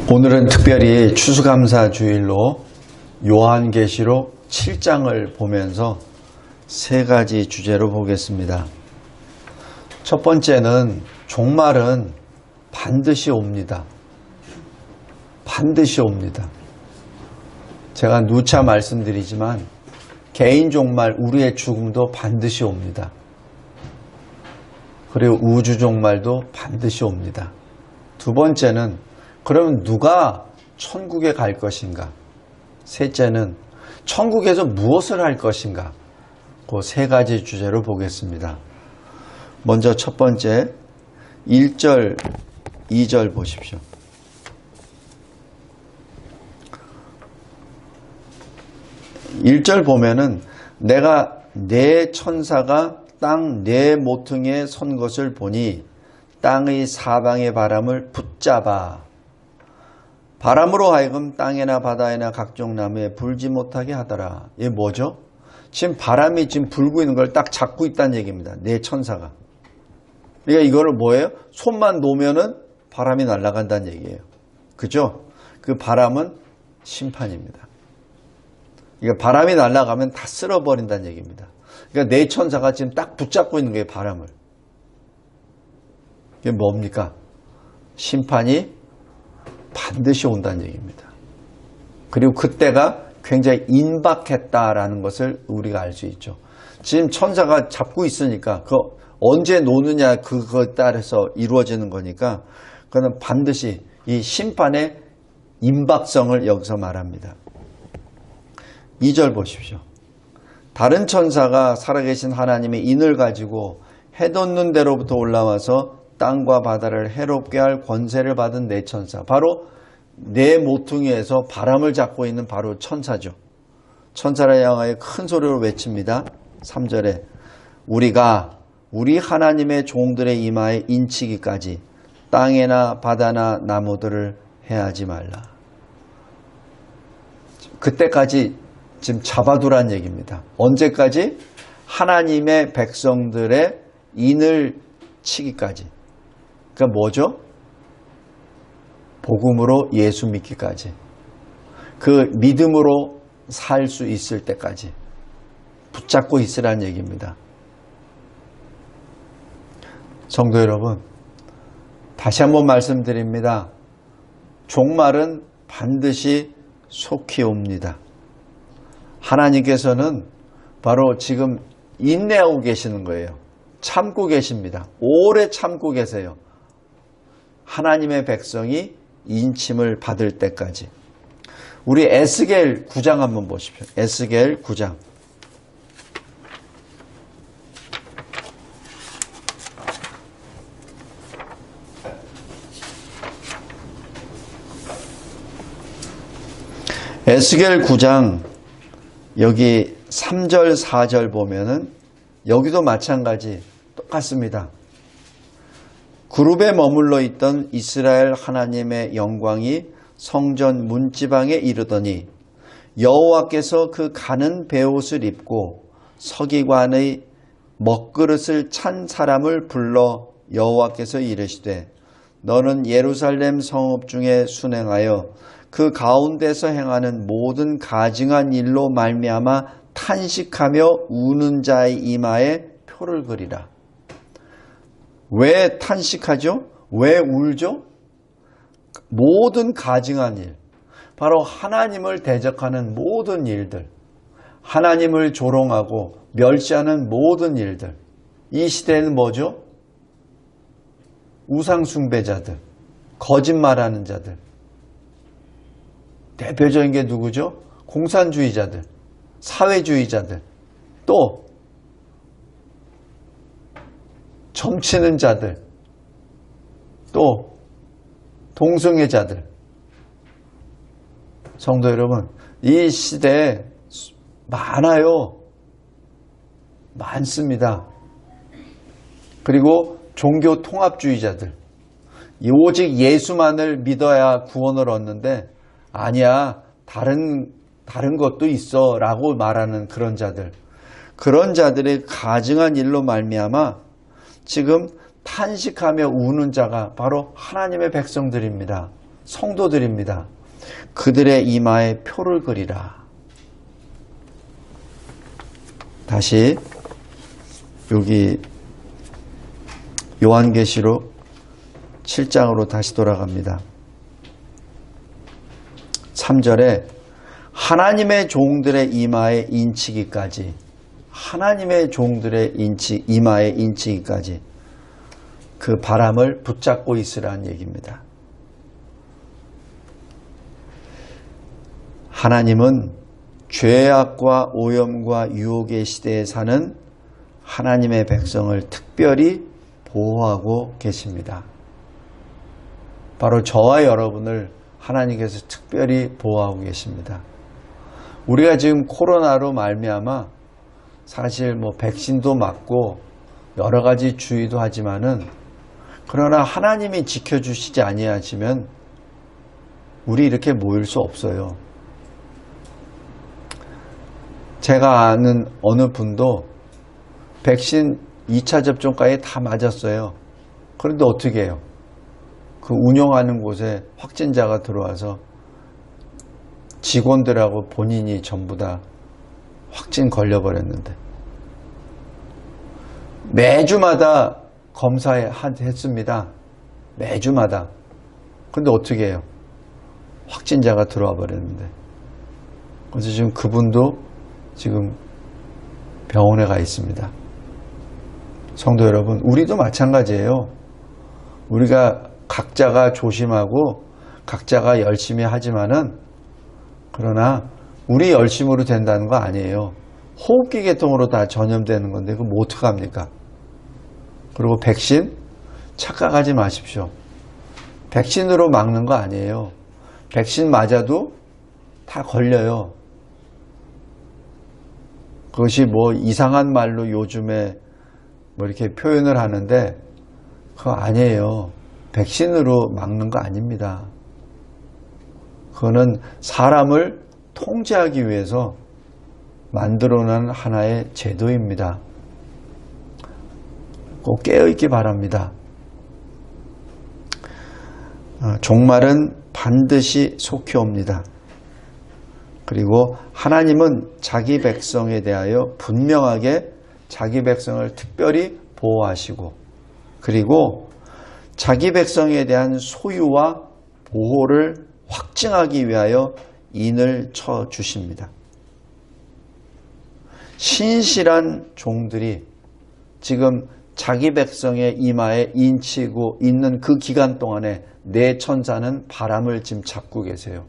오늘은 특별히 추수감사 주일로 요한계시록 7장을 보면서 세 가지 주제로 보겠습니다. 첫 번째는 종말은 반드시 옵니다. 반드시 옵니다. 제가 누차 말씀드리지만 개인 종말, 우리의 죽음도 반드시 옵니다. 그리고 우주 종말도 반드시 옵니다. 두 번째는 그럼 누가 천국에 갈 것인가? 셋째는 천국에서 무엇을 할 것인가? 그 세 가지 주제로 보겠습니다. 먼저 첫 번째 1절, 2절 보십시오. 1절 보면은 내가 네 천사가 땅 네 모퉁이에 선 것을 보니 땅의 사방의 바람을 붙잡아 바람으로 하여금 땅에나 바다에나 각종 나무에 불지 못하게 하더라. 이게 뭐죠? 지금 바람이 지금 불고 있는 걸 딱 잡고 있다는 얘기입니다. 네 천사가. 그러니까 이거를 뭐예요? 손만 놓으면은 바람이 날아간다는 얘기예요. 그죠? 그 바람은 심판입니다. 그러니까 바람이 날아가면 다 쓸어버린다는 얘기입니다. 그러니까 네 천사가 지금 딱 붙잡고 있는 거예요, 바람을. 이게 뭡니까? 심판이 반드시 온다는 얘기입니다. 그리고 그때가 굉장히 인박했다라는 것을 우리가 알 수 있죠. 지금 천사가 잡고 있으니까 그 언제 노느냐 그거에 따라서 이루어지는 거니까 그는 반드시 이 심판의 임박성을 여기서 말합니다. 2절 보십시오. 다른 천사가 살아계신 하나님의 인을 가지고 해 돋는 데로부터 올라와서 땅과 바다를 해롭게 할 권세를 받은 네 천사. 바로 네 모퉁이에서 바람을 잡고 있는 바로 천사죠. 천사를 향하여 큰 소리로 외칩니다. 3절에 우리가 우리 하나님의 종들의 이마에 인치기까지 땅에나 바다나 나무들을 해하지 말라. 그때까지 지금 잡아두란 얘기입니다. 언제까지? 하나님의 백성들의 인을 치기까지. 그러니까 뭐죠? 복음으로 예수 믿기까지. 그 믿음으로 살 수 있을 때까지 붙잡고 있으라는 얘기입니다. 성도 여러분, 다시 한번 말씀드립니다. 종말은 반드시 속히 옵니다. 하나님께서는 바로 지금 인내하고 계시는 거예요. 참고 계십니다. 오래 참고 계세요. 하나님의 백성이 인침을 받을 때까지. 우리 에스겔 9장 한번 보십시오. 에스겔 9장. 에스겔 9장 여기 3절 4절 보면은 여기도 마찬가지 똑같습니다. 그룹에 머물러 있던 이스라엘 하나님의 영광이 성전 문지방에 이르더니 여호와께서 그 가는 베옷을 입고 서기관의 먹그릇을 찬 사람을 불러 여호와께서 이르시되 너는 예루살렘 성읍 중에 순행하여 그 가운데서 행하는 모든 가증한 일로 말미암아 탄식하며 우는 자의 이마에 표를 그리라. 왜 탄식하죠? 왜 울죠? 모든 가증한 일, 바로 하나님을 대적하는 모든 일들, 하나님을 조롱하고 멸시하는 모든 일들. 이 시대에는 뭐죠? 우상숭배자들, 거짓말하는 자들. 대표적인 게 누구죠? 공산주의자들, 사회주의자들, 또 점치는 자들, 또 동성애자들. 성도 여러분, 이 시대에 많아요. 많습니다. 그리고 종교 통합주의자들. 오직 예수만을 믿어야 구원을 얻는데 아니야, 다른 것도 있어 라고 말하는 그런 자들. 그런 자들의 가증한 일로 말미암아 지금 탄식하며 우는 자가 바로 하나님의 백성들입니다. 성도들입니다. 그들의 이마에 표를 그리라. 다시 여기 요한계시록 7장으로 다시 돌아갑니다. 3절에 하나님의 종들의 이마에 인치기까지, 하나님의 종들의 이마에 인치기까지 그 바람을 붙잡고 있으라는 얘기입니다. 하나님은 죄악과 오염과 유혹의 시대에 사는 하나님의 백성을 특별히 보호하고 계십니다. 바로 저와 여러분을 하나님께서 특별히 보호하고 계십니다. 우리가 지금 코로나로 말미암아 사실 백신도 맞고 여러 가지 주의도 하지만은, 그러나 하나님이 지켜주시지 아니하시면 우리 이렇게 모일 수 없어요. 제가 아는 어느 분도 백신 2차 접종까지 다 맞았어요. 그런데 어떻게 해요? 그 운영하는 곳에 확진자가 들어와서 직원들하고 본인이 전부 다 확진 걸려버렸는데, 매주마다 검사했습니다. 매주마다. 근데 어떻게 해요? 확진자가 들어와 버렸는데. 그래서 지금 그분도 지금 병원에 가 있습니다. 성도 여러분, 우리도 마찬가지예요. 우리가 각자가 조심하고 각자가 열심히 하지만은, 그러나 우리 열심으로 된다는 거 아니에요. 호흡기 계통으로 다 전염되는 건데 그거 뭐 어떡합니까? 그리고 백신 착각하지 마십시오. 백신으로 막는 거 아니에요. 백신 맞아도 다 걸려요. 그것이 이상한 말로 요즘에 이렇게 표현을 하는데 그거 아니에요. 백신으로 막는 거 아닙니다. 그거는 사람을 통제하기 위해서 만들어낸 하나의 제도입니다. 꼭 깨어있기 바랍니다. 종말은 반드시 속히 옵니다. 그리고 하나님은 자기 백성에 대하여 분명하게 자기 백성을 특별히 보호하시고, 그리고 자기 백성에 대한 소유와 보호를 확증하기 위하여 인을 쳐 주십니다. 신실한 종들이 지금 자기 백성의 이마에 인치고 있는 그 기간 동안에 내 천사는 바람을 지금 잡고 계세요.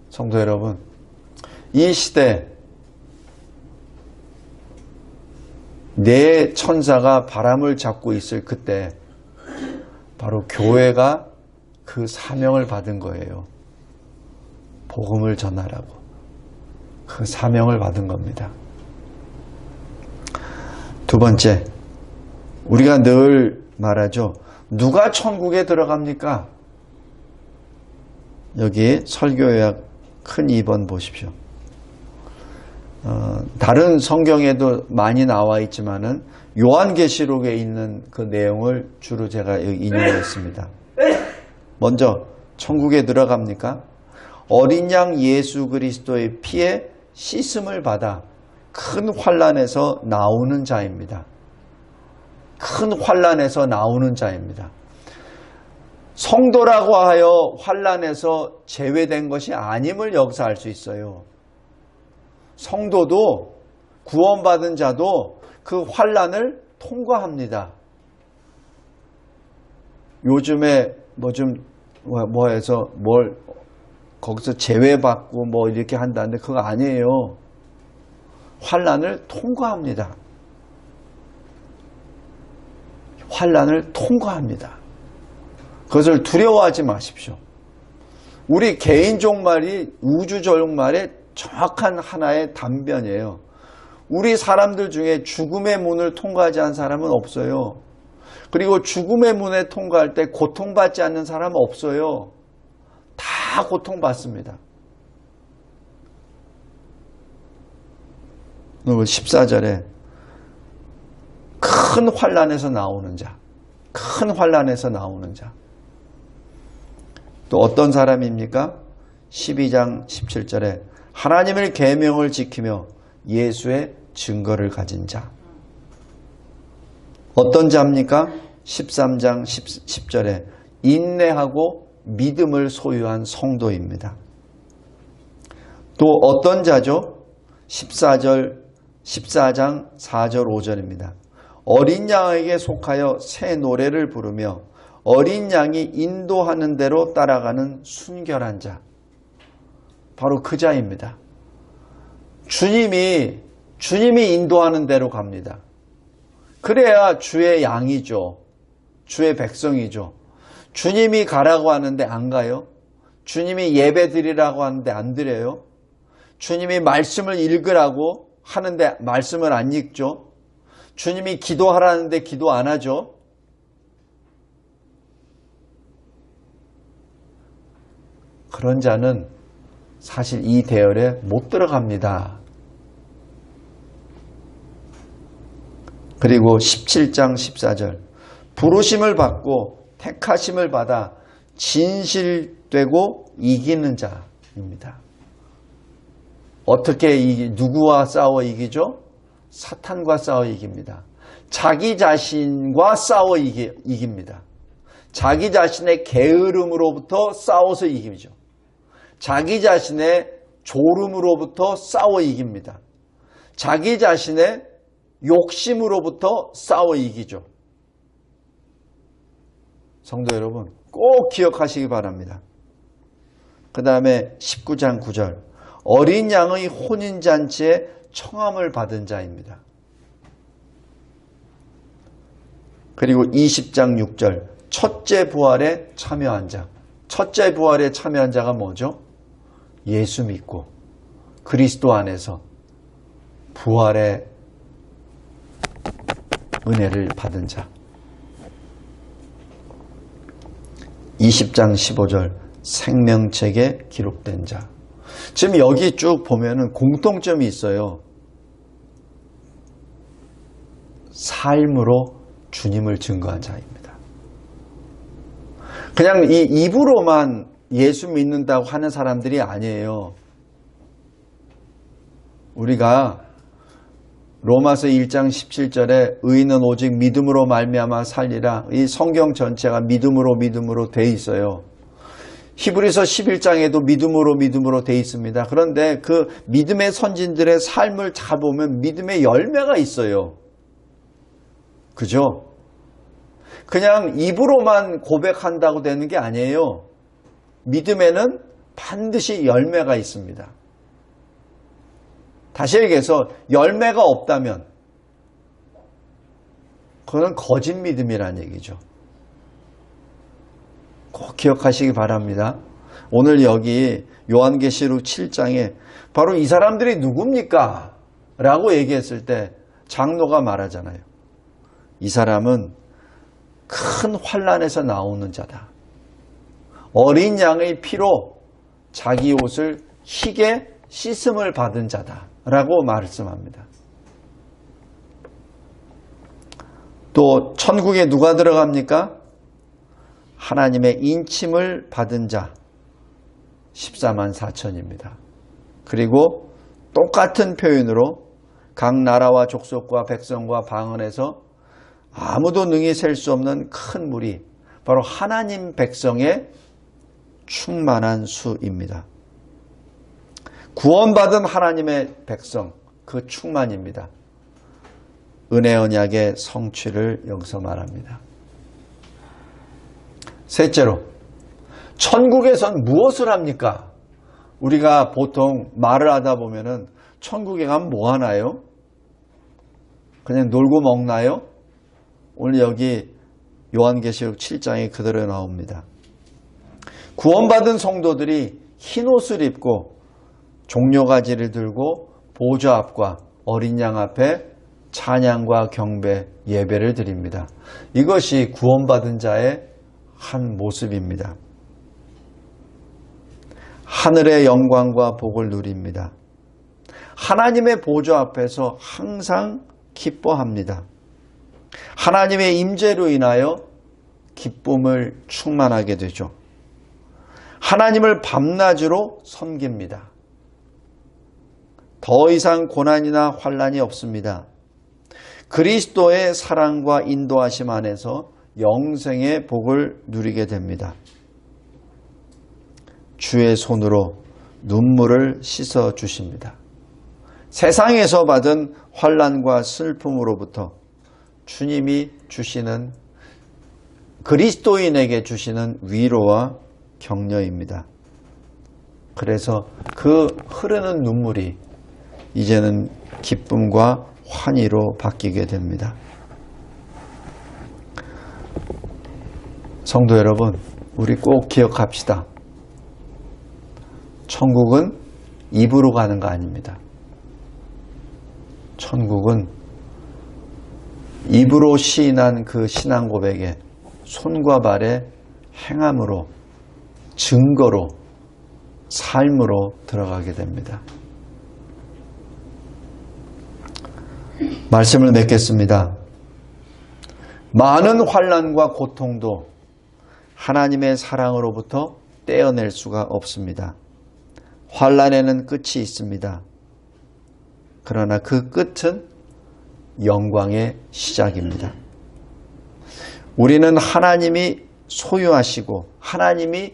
성도 여러분, 이 시대 내 천사가 바람을 잡고 있을 그때 바로 교회가 그 사명을 받은 거예요. 복음을 전하라고. 그 사명을 받은 겁니다. 두 번째, 우리가 늘 말하죠. 누가 천국에 들어갑니까? 여기 설교요약 큰 2번 보십시오. 다른 성경에도 많이 나와 있지만은 요한계시록에 있는 그 내용을 주로 제가 여기 인용했습니다. 먼저 천국에 들어갑니까? 어린 양 예수 그리스도의 피에 씻음을 받아 큰 환난에서 나오는 자입니다. 큰 환난에서 나오는 자입니다. 성도라고 하여 환난에서 제외된 것이 아님을 여기서 알 수 있어요. 성도도 구원받은 자도 그 환난을 통과합니다. 요즘에 해서 거기서 제외받고 이렇게 한다는데 그거 아니에요. 환난을 통과합니다. 환난을 통과합니다. 그것을 두려워하지 마십시오. 우리 개인 종말이 우주 종말의 정확한 하나의 단변이에요. 우리 사람들 중에 죽음의 문을 통과하지 않은 사람은 없어요. 그리고 죽음의 문에 통과할 때 고통받지 않는 사람은 없어요. 다 고통받습니다. 14절에 큰 환난에서 나오는 자, 큰 환난에서 나오는 자. 또 어떤 사람입니까? 12장 17절에 하나님의 계명을 지키며 예수의 증거를 가진 자. 어떤 자입니까? 13장 10절에 인내하고 믿음을 소유한 성도입니다. 또 어떤 자죠? 14장 4절 5절입니다. 어린 양에게 속하여 새 노래를 부르며 어린 양이 인도하는 대로 따라가는 순결한 자. 바로 그 자입니다. 주님이 인도하는 대로 갑니다. 그래야 주의 양이죠. 주의 백성이죠. 주님이 가라고 하는데 안 가요? 주님이 예배 드리라고 하는데 안 드려요? 주님이 말씀을 읽으라고 하는데 말씀을 안 읽죠? 주님이 기도하라는데 기도 안 하죠? 그런 자는 사실 이 대열에 못 들어갑니다. 그리고 17장 14절 부르심을 받고 택하심을 받아 진실되고 이기는 자입니다. 어떻게 누구와 싸워 이기죠? 사탄과 싸워 이깁니다. 자기 자신과 싸워 이깁니다. 자기 자신의 게으름으로부터 싸워서 이기죠. 자기 자신의 졸음으로부터 싸워 이깁니다. 자기 자신의 욕심으로부터 싸워 이기죠. 성도 여러분 꼭 기억하시기 바랍니다. 그 다음에 19장 9절 어린 양의 혼인잔치에 청함을 받은 자입니다. 그리고 20장 6절 첫째 부활에 참여한 자. 첫째 부활에 참여한 자가 뭐죠? 예수 믿고 그리스도 안에서 부활의 은혜를 받은 자. 20장 15절 생명책에 기록된 자. 지금 여기 쭉 보면은 공통점이 있어요. 삶으로 주님을 증거한 자입니다. 그냥 이 입으로만 예수 믿는다고 하는 사람들이 아니에요. 우리가 로마서 1장 17절에 의인은 오직 믿음으로 말미암아 살리라. 이 성경 전체가 믿음으로 돼 있어요. 히브리서 11장에도 믿음으로 돼 있습니다. 그런데 그 믿음의 선진들의 삶을 잘 보면 믿음의 열매가 있어요. 그죠? 그냥 입으로만 고백한다고 되는 게 아니에요. 믿음에는 반드시 열매가 있습니다. 다시 얘기해서 열매가 없다면 그건 거짓 믿음이라는 얘기죠. 꼭 기억하시기 바랍니다. 오늘 여기 요한계시록 7장에 바로 이 사람들이 누굽니까? 라고 얘기했을 때 장로가 말하잖아요. 이 사람은 큰 환난에서 나오는 자다. 어린 양의 피로 자기 옷을 희게 씻음을 받은 자다. 라고 말씀합니다. 또 천국에 누가 들어갑니까? 하나님의 인침을 받은 자 14만 4천입니다. 그리고 똑같은 표현으로 각 나라와 족속과 백성과 방언에서 아무도 능히 셀 수 없는 큰 무리, 바로 하나님 백성의 충만한 수입니다. 구원받은 하나님의 백성, 그 충만입니다. 은혜 언약의 성취를 여기서 말합니다. 셋째로, 천국에선 무엇을 합니까? 우리가 보통 말을 하다 보면은 천국에 가면 뭐 하나요? 그냥 놀고 먹나요? 오늘 여기 요한계시록 7장에 그대로 나옵니다. 구원받은 성도들이 흰 옷을 입고 종려가지를 들고 보좌 앞과 어린 양 앞에 찬양과 경배, 예배를 드립니다. 이것이 구원받은 자의 한 모습입니다. 하늘의 영광과 복을 누립니다. 하나님의 보좌 앞에서 항상 기뻐합니다. 하나님의 임재로 인하여 기쁨을 충만하게 되죠. 하나님을 밤낮으로 섬깁니다. 더 이상 고난이나 환난이 없습니다. 그리스도의 사랑과 인도하심 안에서 영생의 복을 누리게 됩니다. 주의 손으로 눈물을 씻어 주십니다. 세상에서 받은 환난과 슬픔으로부터 주님이 주시는, 그리스도인에게 주시는 위로와 격려입니다. 그래서 그 흐르는 눈물이 이제는 기쁨과 환희로 바뀌게 됩니다. 성도 여러분, 우리 꼭 기억합시다. 천국은 입으로 가는 거 아닙니다. 천국은 입으로 시인한 그 신앙 고백에 손과 발의 행함으로, 증거로, 삶으로 들어가게 됩니다. 말씀을 맺겠습니다. 많은 환난과 고통도 하나님의 사랑으로부터 떼어낼 수가 없습니다. 환난에는 끝이 있습니다. 그러나 그 끝은 영광의 시작입니다. 우리는 하나님이 소유하시고 하나님이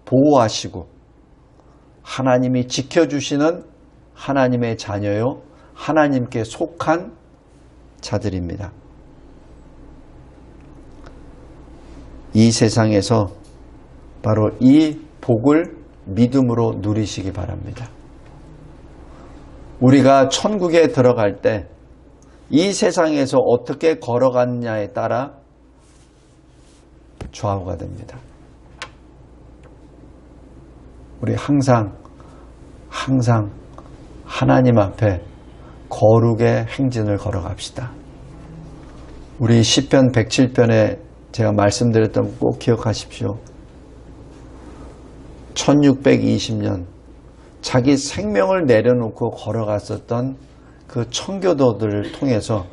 보호하시고 하나님이 지켜주시는 하나님의 자녀요, 하나님께 속한 자들입니다. 이 세상에서 바로 이 복을 믿음으로 누리시기 바랍니다. 우리가 천국에 들어갈 때 이 세상에서 어떻게 걸어갔냐에 따라 좌우가 됩니다. 우리 항상 하나님 앞에 거룩의 행진을 걸어갑시다. 우리 시편 107편에 제가 말씀드렸던 거 꼭 기억하십시오. 1620년 자기 생명을 내려놓고 걸어갔었던 그 청교도들을 통해서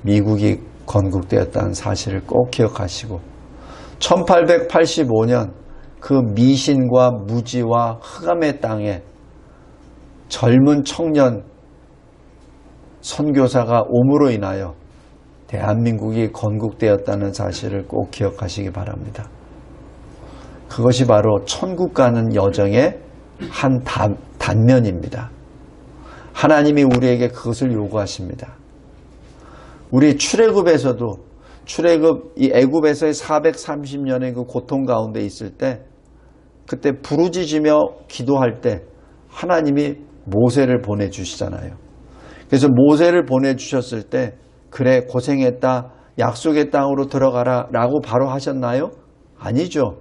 미국이 건국되었다는 사실을 꼭 기억하시고, 1885년 그 미신과 무지와 흑암의 땅에 젊은 청년 선교사가 옴으로 인하여 대한민국이 건국되었다는 사실을 꼭 기억하시기 바랍니다. 그것이 바로 천국 가는 여정의 한 단면입니다. 하나님이 우리에게 그것을 요구하십니다. 우리 출애굽에서도 이 애굽에서의 430년의 그 고통 가운데 있을 때, 그때 부르짖으며 기도할 때 하나님이 모세를 보내주시잖아요. 그래서 모세를 보내주셨을 때, 그래 고생했다, 약속의 땅으로 들어가라 라고 바로 하셨나요? 아니죠.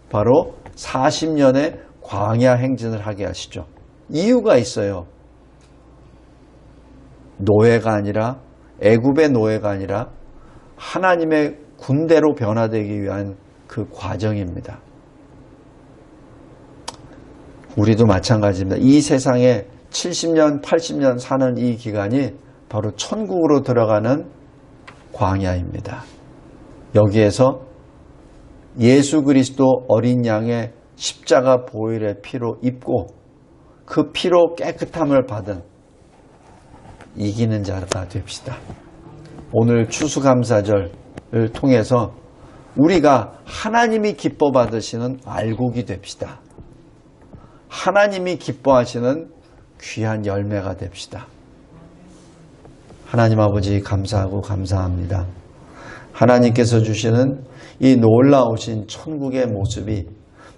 바로 40년의 광야 행진을 하게 하시죠. 이유가 있어요. 노예가 아니라, 애굽의 노예가 아니라 하나님의 군대로 변화되기 위한 그 과정입니다. 우리도 마찬가지입니다. 이 세상에 70년, 80년 사는 이 기간이 바로 천국으로 들어가는 광야입니다. 여기에서 예수 그리스도 어린 양의 십자가 보혈의 피로 입고 그 피로 깨끗함을 받은 이기는 자가 됩시다. 오늘 추수감사절을 통해서 우리가 하나님이 기뻐 받으시는 알곡이 됩시다. 하나님이 기뻐하시는 귀한 열매가 됩시다. 하나님 아버지 감사하고 감사합니다. 하나님께서 주시는 이 놀라우신 천국의 모습이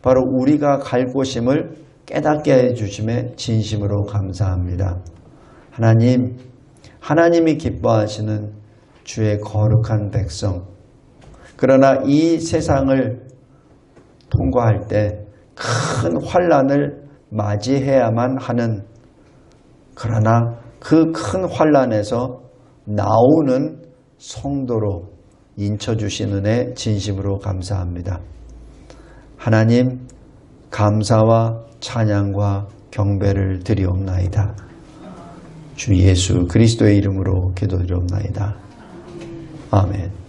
바로 우리가 갈 곳임을 깨닫게 해주심에 진심으로 감사합니다. 하나님이 기뻐하시는 주의 거룩한 백성, 그러나 이 세상을 통과할 때 큰 환난을 맞이해야만 하는, 그러나 그 큰 환난에서 나오는 성도로 인쳐주신 은혜 진심으로 감사합니다. 하나님, 감사와 찬양과 경배를 드리옵나이다. 주 예수 그리스도의 이름으로 기도드리옵나이다. 아멘.